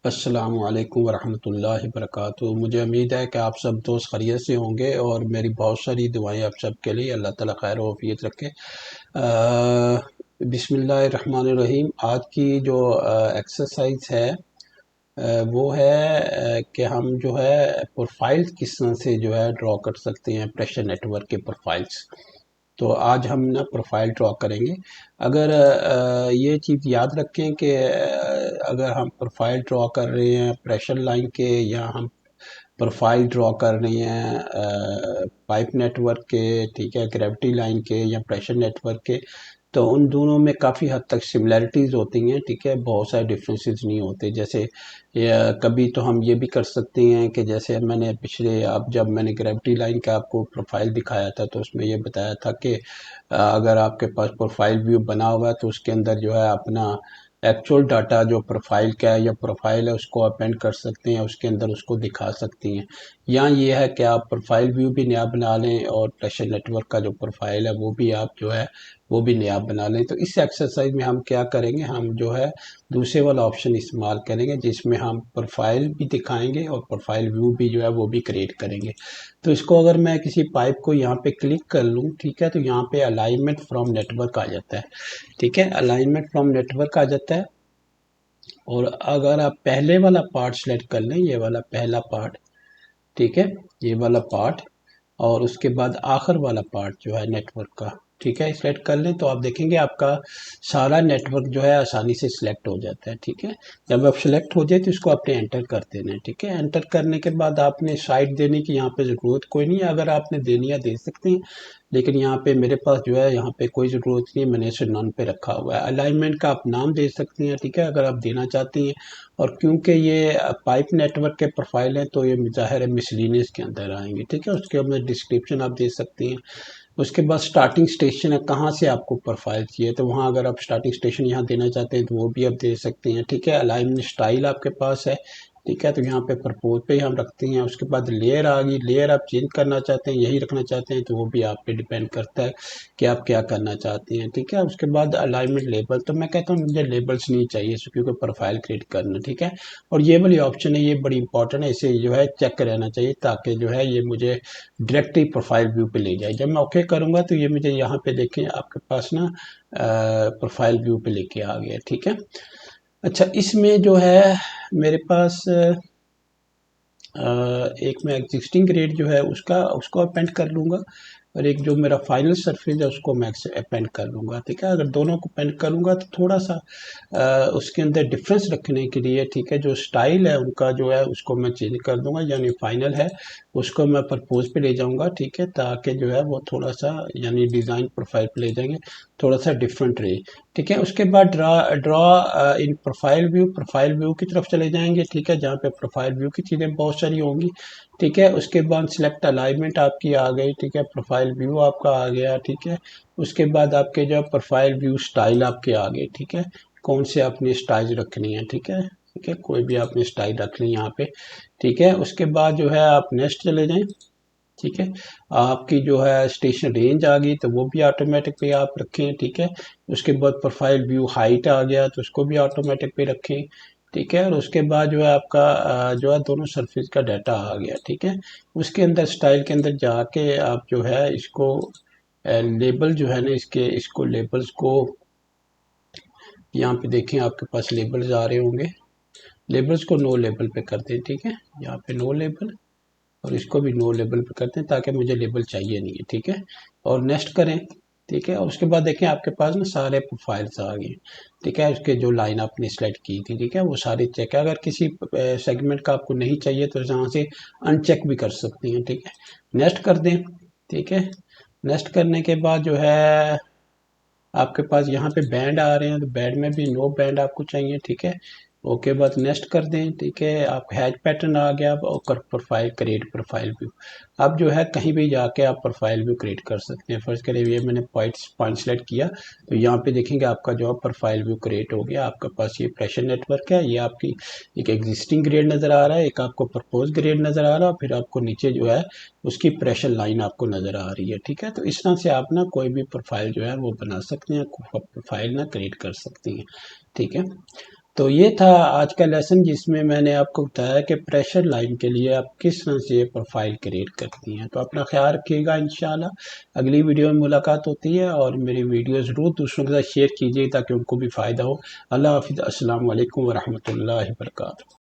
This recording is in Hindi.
अस्सलामु अलैकुम वरहमतुल्लाहि वबरकातुहू। मुझे उम्मीद है कि आप सब दोस्त खैरियत से होंगे और मेरी बहुत सारी दुआएं आप सब के लिए। अल्लाह ताला खैर वफ़ियत रखे। बिस्मिल्लाहिर्रहमानिर्रहीम। आज की जो एक्सरसाइज है वो है कि हम जो है प्रोफाइल्स किस तरह से जो है ड्रॉ कर सकते हैं, प्रेशर नेटवर्क के प्रोफाइल्स। तो आज हम ना प्रोफाइल ड्रॉ करेंगे। अगर ये चीज़ याद रखें कि अगर हम प्रोफाइल ड्रॉ कर रहे हैं प्रेशर लाइन के, या हम प्रोफाइल ड्रॉ कर रहे हैं पाइप नेटवर्क के, ठीक है, ग्रेविटी लाइन के या प्रेशर नेटवर्क के, तो उन दोनों में काफ़ी हद तक सिमिलैरिटीज़ होती हैं, ठीक है, बहुत सारे डिफरेंसेस नहीं होते। जैसे कभी तो हम ये भी कर सकते हैं कि जैसे मैंने पिछले, अब जब मैंने ग्रेविटी लाइन का आपको प्रोफाइल दिखाया था तो उसमें ये बताया था कि अगर आपके पास प्रोफाइल व्यू बना हुआ है तो उसके अंदर जो है अपना एक्चुअल डाटा जो प्रोफाइल का है या प्रोफाइल है उसको अपेंड कर सकते हैं, उसके अंदर उसको दिखा सकती हैं। यहाँ ये है कि आप प्रोफाइल व्यू भी नया बना लें और प्रेशर नेटवर्क का जो प्रोफाइल है वो भी आप जो है वो भी नया बना लें। तो इस एक्सरसाइज में हम क्या करेंगे, हम जो है दूसरे वाला ऑप्शन इस्तेमाल करेंगे जिसमें हम प्रोफाइल भी दिखाएंगे और प्रोफाइल व्यू भी जो है वो भी क्रिएट करेंगे। तो इसको अगर मैं किसी पाइप को यहाँ पे क्लिक कर लूँ, ठीक है, तो यहाँ पे अलाइनमेंट फ्रॉम नेटवर्क आ जाता है, ठीक है, अलाइनमेंट फ्रॉम नेटवर्क आ जाता है। और अगर आप पहले वाला पार्ट सेलेक्ट कर लें, ये वाला पहला पार्ट, ठीक है, ये वाला पार्ट, और उसके बाद आखिर वाला पार्ट जो है नेटवर्क का, ठीक है, सिलेक्ट कर लें तो आप देखेंगे आपका सारा नेटवर्क जो है आसानी से सिलेक्ट हो जाता है, ठीक है। जब आप सिलेक्ट हो जाए तो इसको आपने एंटर कर देना है, ठीक है। एंटर करने के बाद आपने साइड देने की यहाँ पे ज़रूरत कोई नहीं है, अगर आपने देनी है दे सकते हैं, लेकिन यहाँ पे मेरे पास जो है यहाँ पे कोई ज़रूरत नहीं है, मैंने इसे नॉन पे रखा हुआ है। अलाइनमेंट का आप नाम दे सकते हैं, ठीक है, अगर आप देना चाहती हैं। और क्योंकि ये पाइप नेटवर्क के प्रोफाइल हैं तो ये ज़ाहिर है मिसलिनियस के अंदर आएंगे, ठीक है। उसके अंदर डिस्क्रिप्शन आप दे सकती हैं। उसके बाद स्टार्टिंग स्टेशन है, कहाँ से आपको प्रोफाइल चाहिए, तो वहाँ अगर आप स्टार्टिंग स्टेशन यहाँ देना चाहते हैं तो वो भी आप दे सकते हैं, ठीक है। अलाइनमेंट स्टाइल आपके पास है, ठीक है, तो यहाँ पे प्रपोज पे हम रखते हैं। उसके बाद लेयर आ गई, लेयर आप चेंज करना चाहते हैं, यही रखना चाहते हैं, तो वो भी आप पे डिपेंड करता है कि आप क्या करना चाहते हैं, ठीक है। उसके बाद अलाइनमेंट लेबल, तो मैं कहता हूँ मुझे लेबल्स नहीं चाहिए क्योंकि प्रोफाइल क्रिएट करना, ठीक है। और ये वाली ऑप्शन है, ये बड़ी इंपॉर्टेंट है, इसे जो है चेक रहना चाहिए ताकि जो है ये मुझे डायरेक्टली प्रोफाइल व्यू पे ले जाए। जब मैं ओके करूँगा तो ये मुझे यहाँ पे देखें आपके पास ना प्रोफाइल व्यू पे लेके आ गया, ठीक है। अच्छा, इसमें जो है मेरे पास एक मैं एग्जिस्टिंग ग्रेड जो है उसका उसको अपेंड कर लूँगा, और एक जो मेरा फाइनल सरफेस है उसको मैं अपेंड कर लूँगा, ठीक है। अगर दोनों को अपेंड करूँगा तो थोड़ा सा उसके अंदर डिफरेंस रखने के लिए, ठीक है, जो स्टाइल है उनका जो है उसको मैं चेंज कर दूंगा, यानी फाइनल है उसको मैं प्रपोज पे ले जाऊंगा, ठीक है, ताकि जो है वो थोड़ा सा यानी डिज़ाइन प्रोफाइल पे ले जाएंगे, थोड़ा सा डिफरेंट रहे, ठीक है। उसके बाद draw draw in profile view की तरफ चले जाएंगे, ठीक है, जहाँ पे प्रोफाइल व्यू की चीज़ें बहुत सारी होंगी, ठीक है। उसके बाद सिलेक्ट अलाइनमेंट आपकी आ गई, ठीक है, प्रोफाइल व्यू आपका आ गया, ठीक है। उसके बाद आपके जो प्रोफाइल व्यू स्टाइल आपके आ गए, ठीक है, कौन से आपने स्टाइल रखनी है, ठीक है, ठीक है, कोई भी आपने स्टाइल रख ली यहाँ पे, ठीक है। उसके बाद जो है आप नेक्स्ट चले जाएं, ठीक है। आपकी जो है स्टेशन रेंज आ गई तो वो भी ऑटोमेटिक पे आप रखें, ठीक है। उसके बाद प्रोफाइल व्यू हाइट आ गया तो उसको भी ऑटोमेटिक पे रखें, ठीक है। और उसके बाद जो है आपका जो है दोनों सरफेस का डाटा आ गया, ठीक है। उसके अंदर स्टाइल के अंदर जाके आप जो है इसको लेबल जो है ना इसके, इसको लेबल्स को यहाँ पे देखें आपके पास लेबल्स आ रहे होंगे, लेबल्स को नो लेबल पे कर दें, ठीक है, यहाँ पे नो लेबल, और इसको भी नो लेबल पे करते हैं ताकि मुझे लेबल चाहिए नहीं है, ठीक है। और नेक्स्ट करें, ठीक है। और उसके बाद देखें आपके पास ना सारे प्रोफाइल्स आ गए, ठीक है, उसके जो लाइन आपने सेलेक्ट की थी, ठीक है, वो सारे चेक है। अगर किसी सेगमेंट का आपको नहीं चाहिए तो यहाँ से अनचेक भी कर सकती हैं, ठीक है। नेक्स्ट कर दें, ठीक है। नेक्स्ट करने के बाद जो है आपके पास यहाँ पे बैंड आ रहे हैं, तो बैंड में भी नो बैंड आपको चाहिए, ठीक है। ओके, बाद नेक्स्ट कर दें, ठीक है। आप हैच पैटर्न आ गया, और प्रोफाइल क्रिएट प्रोफाइल व्यू, अब जो है कहीं भी जाके आप प्रोफाइल व्यू क्रिएट कर सकते हैं। फर्स्ट करिए ये मैंने पॉइंट सेलेक्ट किया तो यहाँ पे देखेंगे आपका जो है प्रोफाइल व्यू क्रिएट हो गया। आपके पास ये प्रेशर नेटवर्क है, ये आपकी एक एग्जिस्टिंग ग्रेड नज़र आ रहा है, एक आपको प्रपोज ग्रेड नज़र आ रहा है, और फिर आपको नीचे जो है उसकी प्रेशर लाइन आपको नज़र आ रही है, ठीक है। तो इस तरह से आप ना कोई भी प्रोफाइल जो है वो बना सकते हैं, प्रोफाइल ना क्रिएट कर सकती हैं, ठीक है। तो ये था आज का लेसन, जिसमें मैंने आपको बताया कि प्रेशर लाइन के लिए आप किस तरह से प्रोफाइल क्रिएट करती हैं। तो अपना ख्याल रखिएगा, इंशाल्लाह अगली वीडियो में मुलाकात होती है। और मेरी वीडियो ज़रूर दूसरों के साथ शेयर कीजिए ताकि उनको भी फ़ायदा हो। अल्लाह हाफिज़, अस्सलाम वालेकुम व रहमतुल्लाहि व बरकातहू।